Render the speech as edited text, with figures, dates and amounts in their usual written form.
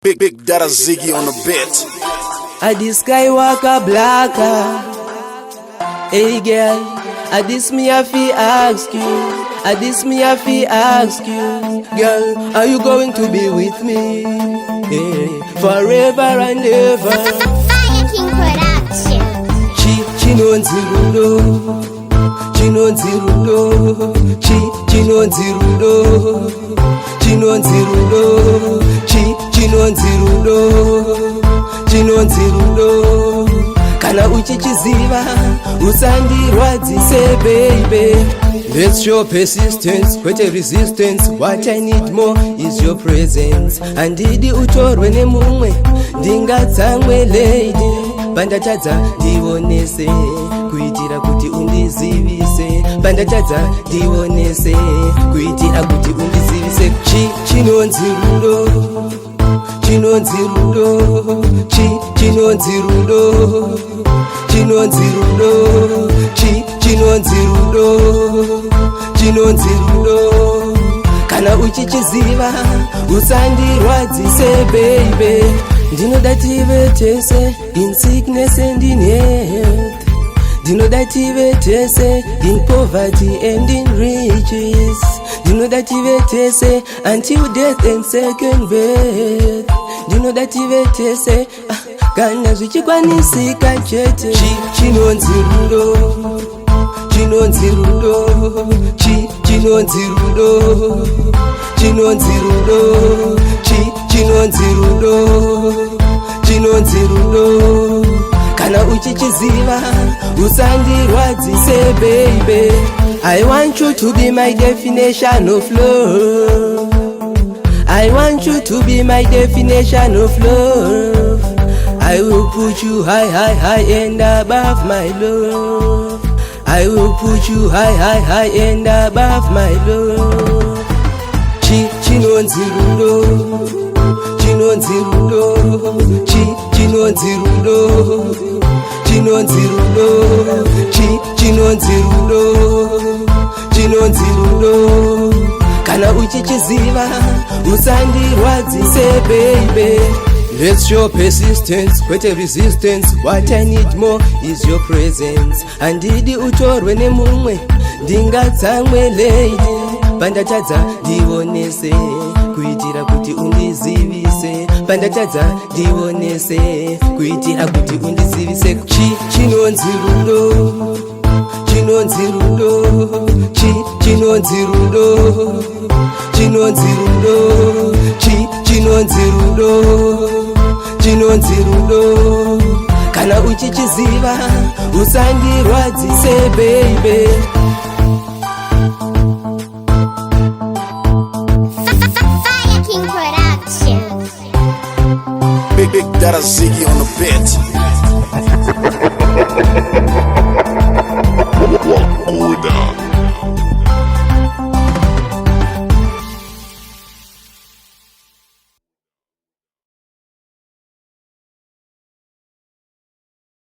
Big Dada Ziggy on the beat. I this Skywalker blacker. Hey girl, I this me I fi ask you. I this me I fi ask you. Girl, are you going to be with me? Hey, forever and ever. Fire King Production. Chinonzirundo, Chinonzirundo, Chinonzirundo, Chinonzirundo, Chinonzirundo, Chinonzirundo. Kana uchichiziva usandirwadzise baby. Let's show persistence, kwete resistance. What I need more is your presence. Andidi utorwe nemumwe, ndingatsamwe lady. Pandatadza ndionese, kuitira kuti undizivise. Pandatadza ndionese, kuitira kuti undizivise. Chinonzirundo, Chinonzirundo, Chinonzirundo, Chinonzirundo, Chinonzirundo, Chinonzirundo. Kana uchichiziva usandirwadzise baby. Ndinoda tive tese in sickness and in health. Ndinoda tive tese in poverty and in riches. Ndinoda tive tese until death and second birth. Ndinoda tive tese kana zvichikwanisika chete. Chinonzirundo, Chinonzirundo, Chinonzirundo, Chinonzirundo, Chinonzirundo, Chinonzirundo. Kana uchichiziva usandirwadzise baby. I want you to be my definition of love. I want you to be my definition of love. I will put you high, high, high and above my love. I will put you high, high, high and above my love. Chinonzirundo, Chinonzirundo, Chinonzirundo, Chinonzirundo, Chinonzirundo, Chinonzirundo. Kana uchichiziva usandirwadzise baby. Let's show persistence, kwete resistance. What I need more is your presence. Andidi utorwe nemumwe, ndingatsamwe lady. Pandatadza ndionese, kuitira kuti undizivise. Pandatadza ndionese, kuitira kuti undizivise. Chinonzirundo, Chinonzirundo, Chinonzirundo, Chinonzirundo, Chinonzirundo, Chinonzirundo. Kana uchichiziva usandirwadzise baby. Fire King Production. Big Dada Ziggy on the beat.